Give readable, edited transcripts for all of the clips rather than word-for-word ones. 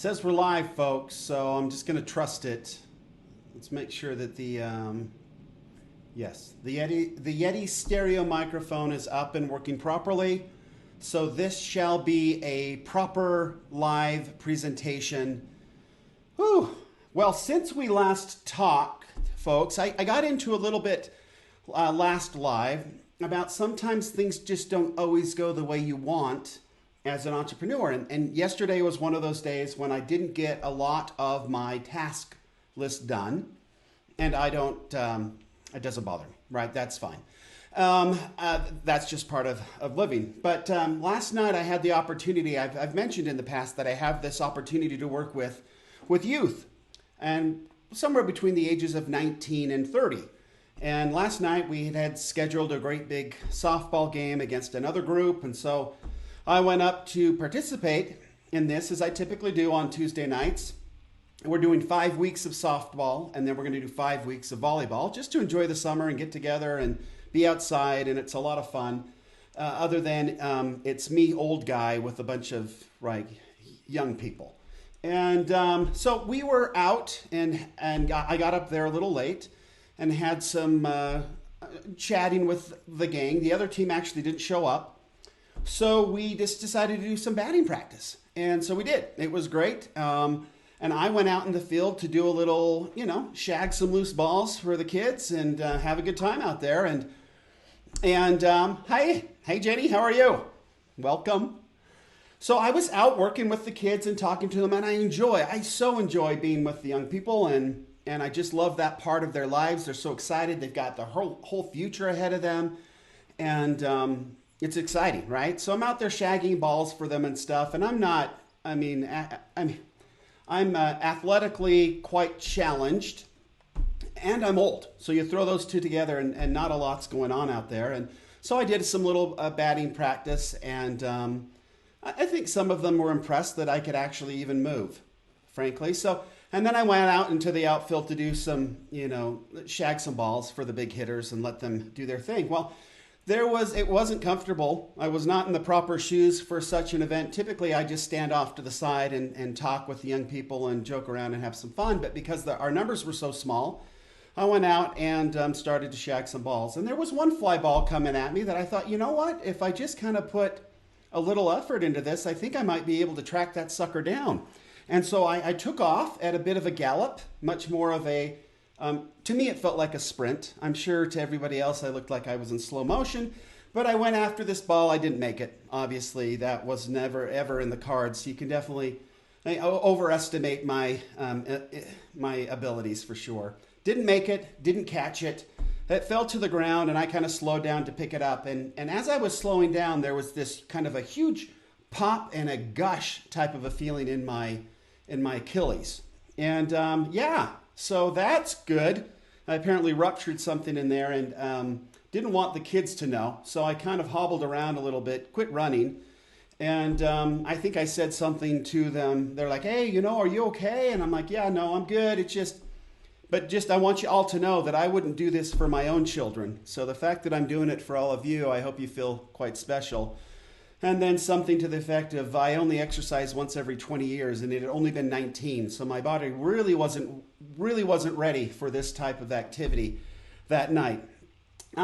Says we're live, folks, so I'm just going to trust it. Let's make sure that yes, the Yeti stereo microphone is up and working properly. So this shall be a proper live presentation. Whew. Well, since we last talked, folks, I got into a little bit last live about sometimes things just don't always go the way you want as an entrepreneur. And yesterday was one of those days when I didn't get a lot of my task list done. And I don't, it doesn't bother me, right? That's fine. That's just part of living. But last night I had the opportunity, I've mentioned in the past that I have this opportunity to work with youth, and somewhere between the ages of 19 and 30. And last night we had scheduled a great big softball game against another group. And so I went up to participate in this, as I typically do on Tuesday nights. We're doing 5 weeks of softball, and then we're going to do 5 weeks of volleyball, just to enjoy the summer and get together and be outside, and it's a lot of fun. Other than it's me, old guy, with a bunch of young people. And so we were out, and I got up there a little late and had some chatting with the gang. The other team actually didn't show up. So we just decided to do some batting practice. And so we did. It was great. And I went out in the field to do a little, shag some loose balls for the kids and have a good time out there. And hey, Jenny, how are you? Welcome. So I was out working with the kids and talking to them, and I so enjoy being with the young people, and I just love that part of their lives. They're so excited. They've got the whole future ahead of them. And it's exciting, right? So I'm out there shagging balls for them and stuff, and I'm athletically quite challenged, and I'm old. So you throw those two together, and not a lot's going on out there. And so I did some little batting practice, and I think some of them were impressed that I could actually even move, frankly. So, and then I went out into the outfield to do some, shag some balls for the big hitters and let them do their thing. Well, it wasn't comfortable. I was not in the proper shoes for such an event. Typically, I just stand off to the side and talk with the young people and joke around and have some fun. But because our numbers were so small, I went out and started to shag some balls. And there was one fly ball coming at me that I thought, you know what? If I just kind of put a little effort into this, I think I might be able to track that sucker down. And so I took off at a bit of a gallop, much more of a to me, it felt like a sprint. I'm sure to everybody else, I looked like I was in slow motion. But I went after this ball. I didn't make it. Obviously, that was never, ever in the cards. You can definitely overestimate my abilities for sure. Didn't make it. Didn't catch it. It fell to the ground, and I kind of slowed down to pick it up. And as I was slowing down, there was this kind of a huge pop and a gush type of a feeling in my Achilles. And so that's good. I apparently ruptured something in there and didn't want the kids to know. So I kind of hobbled around a little bit, quit running. And I think I said something to them. They're like, hey, are you okay? And I'm like, yeah, no, I'm good. But I want you all to know that I wouldn't do this for my own children. So the fact that I'm doing it for all of you, I hope you feel quite special. And then something to the effect of, I only exercise once every 20 years, and it had only been 19. So my body really wasn't ready for this type of activity that night.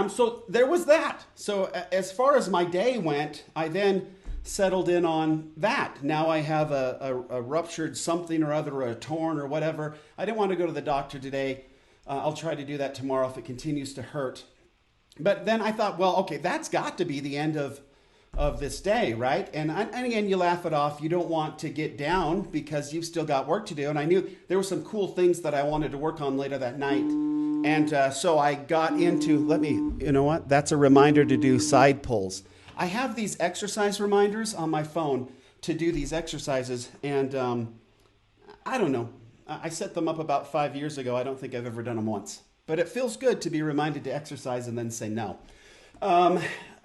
So there was that. So as far as my day went, I then settled in on that. Now I have a ruptured something or other, or a torn or whatever. I didn't want to go to the doctor today. I'll try to do that tomorrow if it continues to hurt. But then I thought, well, okay, that's got to be the end of this day, right? And again, you laugh it off. You don't want to get down because you've still got work to do. And I knew there were some cool things that I wanted to work on later that night. And so I got into, that's a reminder to do side pulls. I have these exercise reminders on my phone to do these exercises. And I don't know. I set them up about 5 years ago. I don't think I've ever done them once. But it feels good to be reminded to exercise and then say no.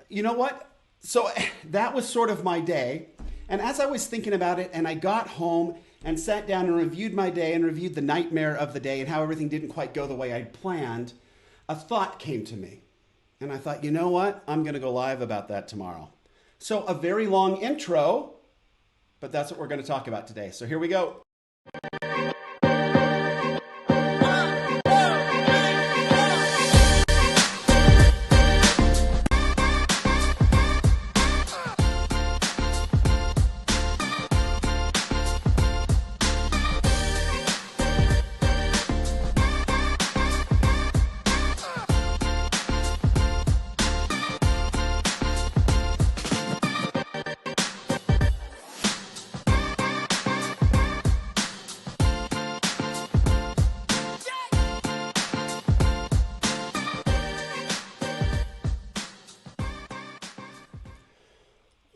You know what? So that was sort of my day. And as I was thinking about it, and I got home and sat down and reviewed my day and reviewed the nightmare of the day and how everything didn't quite go the way I'd planned, a thought came to me. And I thought, you know what? I'm going to go live about that tomorrow. So a very long intro, but that's what we're going to talk about today. So here we go.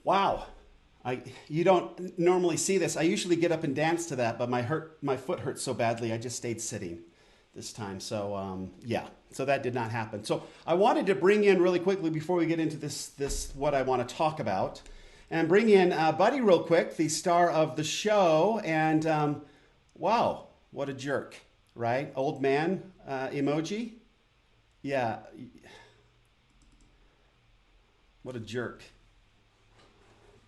Wow. You don't normally see this. I usually get up and dance to that, but my foot hurts so badly, I just stayed sitting this time. So yeah, so that did not happen. So I wanted to bring in really quickly before we get into this what I want to talk about, and bring in Buddy real quick, the star of the show. And wow, what a jerk, right? Old man emoji. Yeah, what a jerk.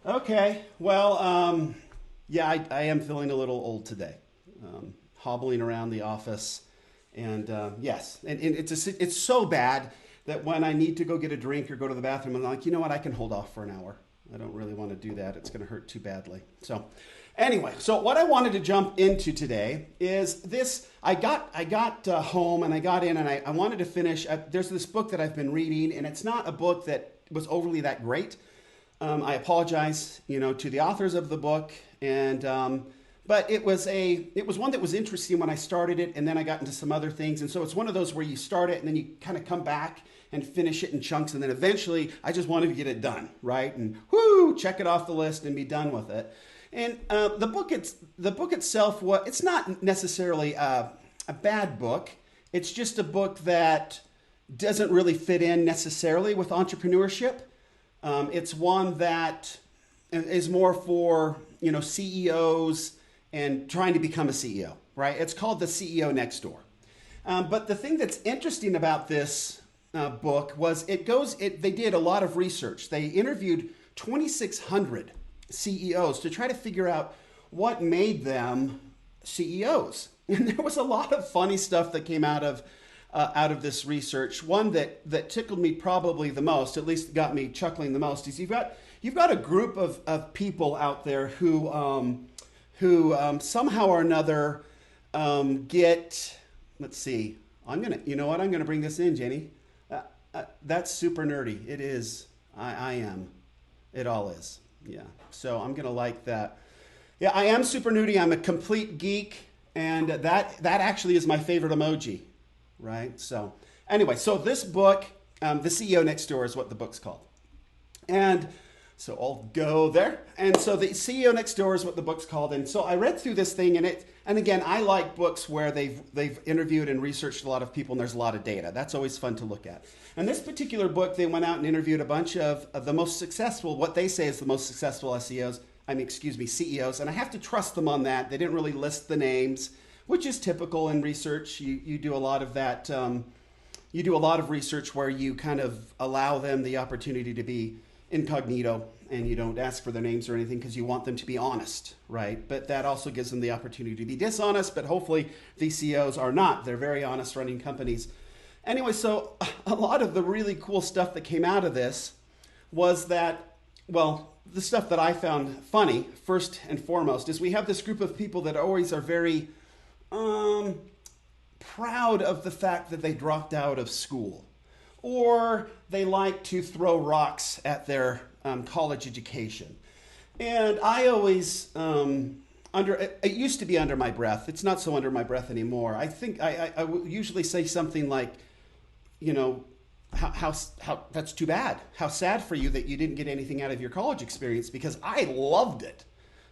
Okay, well, yeah, I am feeling a little old today, hobbling around the office, and yes, and it's so bad that when I need to go get a drink or go to the bathroom, I'm like, you know what, I can hold off for an hour. I don't really want to do that. It's going to hurt too badly. So anyway, so what I wanted to jump into today is this. I got home and I got in and I wanted to finish. There's this book that I've been reading, and it's not a book that was overly that great. I apologize, to the authors of the book, and but it was one that was interesting when I started it, and then I got into some other things, and so it's one of those where you start it and then you kind of come back and finish it in chunks, and then eventually I just wanted to get it done, right? And check it off the list and be done with it. And the book itself, it's not necessarily a bad book. It's just a book that doesn't really fit in necessarily with entrepreneurship. It's one that is more for, CEOs and trying to become a CEO, right? It's called The CEO Next Door. But the thing that's interesting about this book was they did a lot of research. They interviewed 2,600 CEOs to try to figure out what made them CEOs. And there was a lot of funny stuff that came out of this research. One that tickled me probably the most, at least got me chuckling the most, is you've got a group of people out there who somehow or another get. Let's see. I'm gonna bring this in, Jenny. That's super nerdy. It is. I am. It all is. Yeah. So I'm gonna like that. Yeah, I am super nerdy. I'm a complete geek, and that actually is my favorite emoji. Right? So anyway, so this book, The CEO Next Door is what the book's called. And so I'll go there. And so The CEO Next Door is what the book's called. And so I read through this thing, and again, I like books where they've interviewed and researched a lot of people and there's a lot of data. That's always fun to look at. And this particular book, they went out and interviewed a bunch of the most successful, what they say is the most successful CEOs, and I have to trust them on that. They didn't really list the names, which is typical in research. You do a lot of that. You do a lot of research where you kind of allow them the opportunity to be incognito, and you don't ask for their names or anything because you want them to be honest, right? But that also gives them the opportunity to be dishonest, but hopefully these CEOs are not. They're very honest running companies. Anyway, so a lot of the really cool stuff that came out of this was that, well, the stuff that I found funny, first and foremost, is we have this group of people that always are very proud of the fact that they dropped out of school, or they like to throw rocks at their college education. And I always, it used to be under my breath. It's not so under my breath anymore. I think I would usually say something like, how that's too bad. How sad for you that you didn't get anything out of your college experience, because I loved it.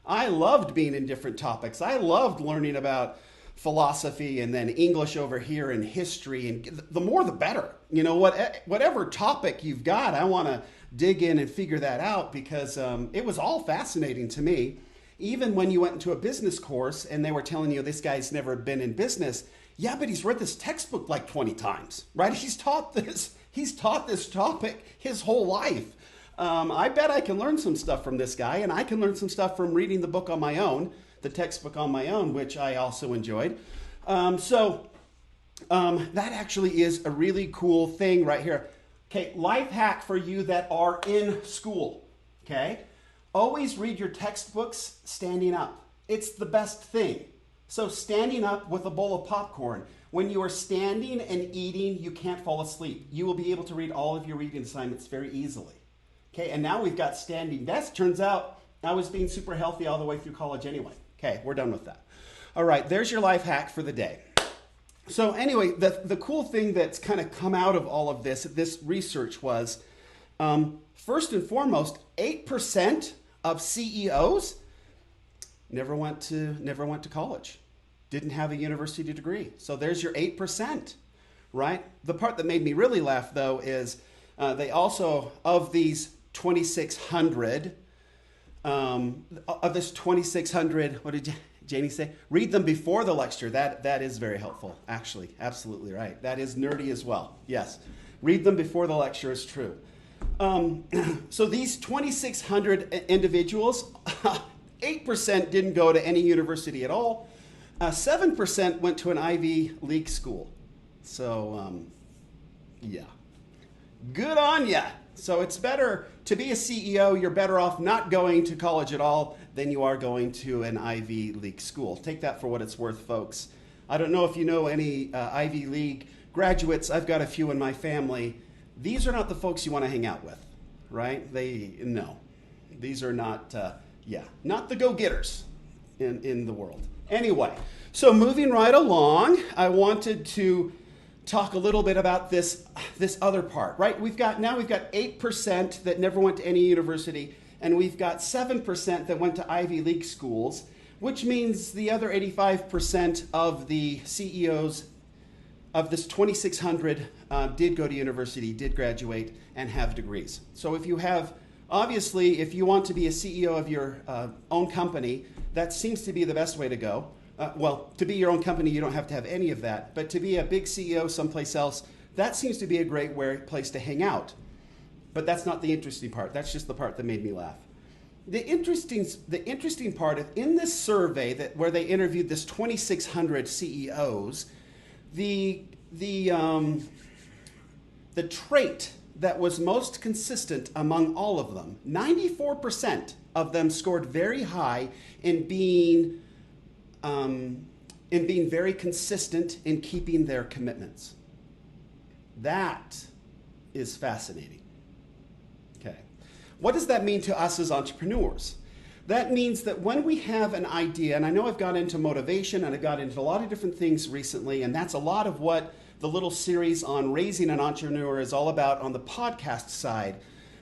I loved being in different topics. I loved learning about philosophy and then English over here and history, and the more the better. Whatever topic you've got, I want to dig in and figure that out, because it was all fascinating to me. Even when you went into a business course and they were telling you this guy's never been in business, yeah, but he's read this textbook like 20 times, right? He's taught this topic his whole life. I bet I can learn some stuff from this guy, and I can learn some stuff from reading the book on my own, the textbook on my own, which I also enjoyed. So that actually is a really cool thing right here. Okay, life hack for you that are in school, okay? Always read your textbooks standing up. It's the best thing. So standing up with a bowl of popcorn. When you are standing and eating, you can't fall asleep. You will be able to read all of your reading assignments very easily. Okay, and now we've got standing desks. Turns out I was being super healthy all the way through college anyway. Okay, we're done with that. All right, there's your life hack for the day. So anyway, the cool thing that's kind of come out of all of this research was First and foremost, 8% of CEOs never went to college, didn't have a university degree. So there's your 8%, right? The part that made me really laugh, though, is they also, of these 2,600, of this 2,600, what did Janie say? Read them before the lecture. That is very helpful, actually. Absolutely right. That is nerdy as well. Yes. Read them before the lecture is true. So these 2,600 individuals, 8% didn't go to any university at all. 7% went to an Ivy League school. So, yeah. Good on ya. So it's better to be a CEO, you're better off not going to college at all than you are going to an Ivy League school. Take that for what it's worth, folks. I don't know if you know any Ivy League graduates. I've got a few in my family. These are not the folks you want to hang out with, right? No. These are not, not the go-getters in the world. Anyway, so moving right along, I wanted to talk a little bit about this other part, right? We've got 8% that never went to any university, and we've got 7% that went to Ivy League schools, which means the other 85% of the CEOs of this 2,600 did go to university, did graduate, and have degrees. So if you want to be a CEO of your own company, that seems to be the best way to go. To be your own company, you don't have to have any of that. But to be a big CEO someplace else, that seems to be a great place to hang out. But that's not the interesting part. That's just the part that made me laugh. The interesting part in this survey where they interviewed this 2,600 CEOs, the trait that was most consistent among all of them, 94% of them scored very high in being very consistent in keeping their commitments. That is fascinating. Okay. What does that mean to us as entrepreneurs? That means that when we have an idea, and I know I've got into motivation and I've got into a lot of different things recently, and that's a lot of what the little series on raising an entrepreneur is all about on the podcast side.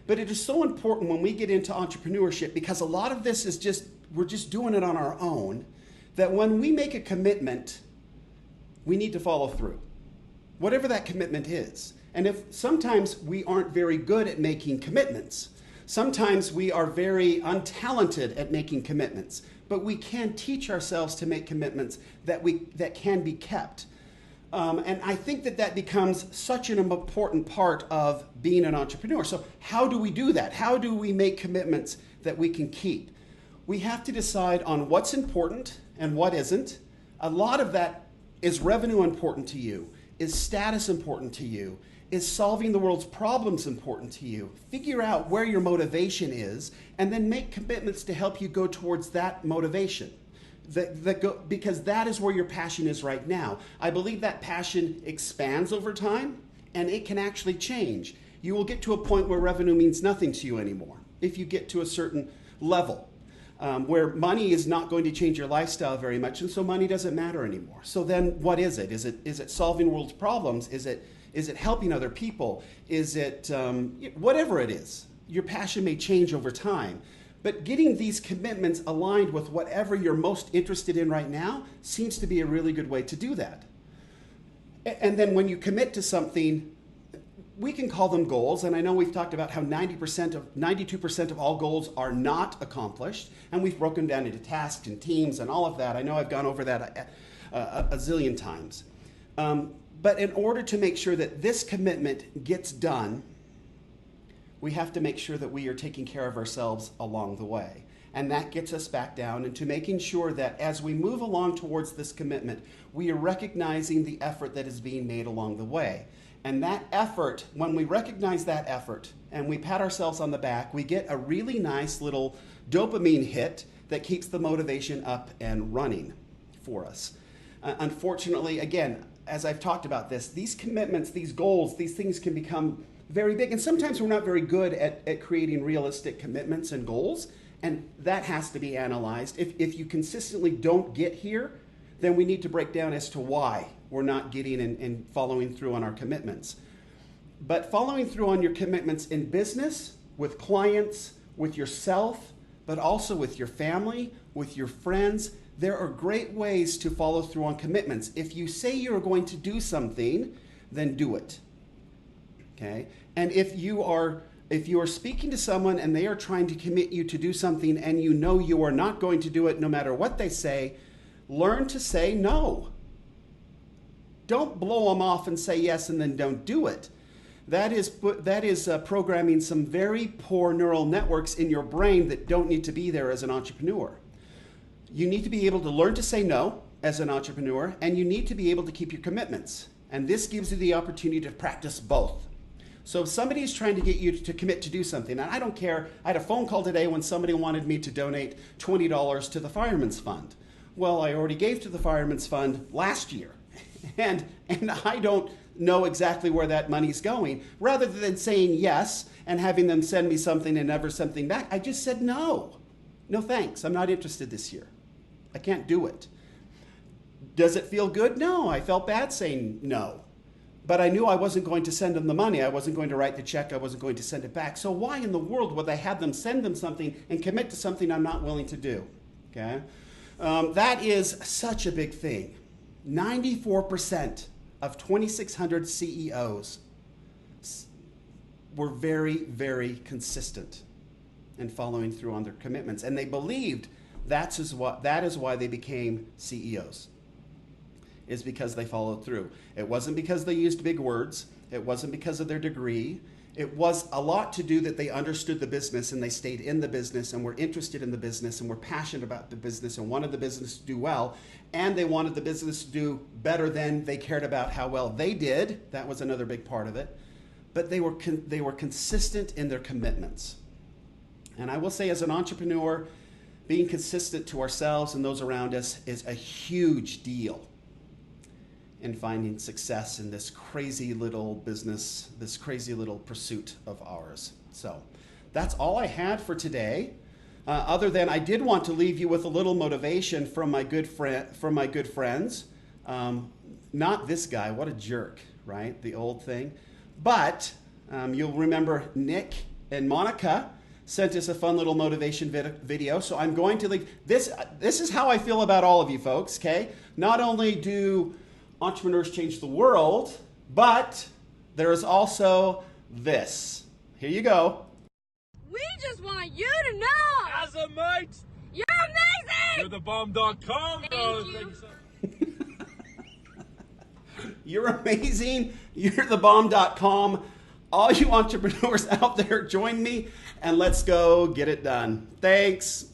But it is so important when we get into entrepreneurship, because a lot of this is we're just doing it on our own, that when we make a commitment, we need to follow through, whatever that commitment is. And if sometimes we aren't very good at making commitments, sometimes we are very untalented at making commitments, but we can teach ourselves to make commitments that can be kept. And I think that becomes such an important part of being an entrepreneur. So how do we do that? How do we make commitments that we can keep? We have to decide on what's important and what isn't. A lot of that is revenue important to you? Is status important to you? Is solving the world's problems important to you? Figure out where your motivation is and then make commitments to help you go towards that motivation. Because that is where your passion is right now. I believe that passion expands over time and it can actually change. You will get to a point where revenue means nothing to you anymore if you get to a certain level. Where money is not going to change your lifestyle very much, and so money doesn't matter anymore. So then what is it? Is it solving world's problems? Is it helping other people? Is it whatever it is? Your passion may change over time, but getting these commitments aligned with whatever you're most interested in right now seems to be a really good way to do that. And then when you commit to something, we can call them goals, and I know we've talked about how 92% of all goals are not accomplished, and we've broken down into tasks and teams and all of that. I know I've gone over that a zillion times. But in order to make sure that this commitment gets done, we have to make sure that we are taking care of ourselves along the way. And that gets us back down into making sure that as we move along towards this commitment, we are recognizing the effort that is being made along the way. And that effort, when we recognize that effort and we pat ourselves on the back, we get a really nice little dopamine hit that keeps the motivation up and running for us. Unfortunately, again, as I've talked about this, these commitments, these goals, these things can become very big. And sometimes we're not very good at creating realistic commitments and goals. And that has to be analyzed. If you consistently don't get here, then we need to break down as to why we're not getting and following through on our commitments. But following through on your commitments in business, with clients, with yourself, but also with your family, with your friends, there are great ways to follow through on commitments. If you say you're going to do something, then do it. Okay? And if you are speaking to someone and they are trying to commit you to do something and you know you are not going to do it no matter what they say, learn to say no. Don't blow them off and say yes and then don't do it. That is programming some very poor neural networks in your brain that don't need to be there as an entrepreneur. You need to be able to learn to say no as an entrepreneur, and you need to be able to keep your commitments. And this gives you the opportunity to practice both. So if somebody is trying to get you to commit to do something, and I don't care, I had a phone call today when somebody wanted me to donate $20 to the Fireman's Fund. Well, I already gave to the Fireman's Fund last year, and I don't know exactly where that money's going. Rather than saying yes and having them send me something and never something back, I just said no. No thanks, I'm not interested this year. I can't do it. Does it feel good? No, I felt bad saying no. But I knew I wasn't going to send them the money. I wasn't going to write the check. I wasn't going to send it back. So why in the world would I have them send them something and commit to something I'm not willing to do? Okay, that is such a big thing. 94% of 2,600 CEOs were very, very consistent in following through on their commitments. And they believed that is why they became CEOs, is because they followed through. It wasn't because they used big words. It wasn't because of their degree. It was a lot to do that they understood the business and they stayed in the business and were interested in the business and were passionate about the business and wanted the business to do well. And they wanted the business to do better than they cared about how well they did. That was another big part of it. But they were consistent in their commitments. And I will say, as an entrepreneur, being consistent to ourselves and those around us is a huge deal in finding success in this crazy little business, this crazy little pursuit of ours. So that's all I had for today. Other than I did want to leave you with a little motivation from my good friends. Not this guy, what a jerk, right? The old thing. But you'll remember Nick and Monica sent us a fun little motivation video. So I'm going to leave this. This is how I feel about all of you folks, okay? Not only do entrepreneurs change the world, but there is also this. Here you go. We just want you to know, as a mate, you're amazing! you're the bomb.com. Thank you. You're amazing. You're the bomb.com. All you entrepreneurs out there, join me and let's go get it done. Thanks.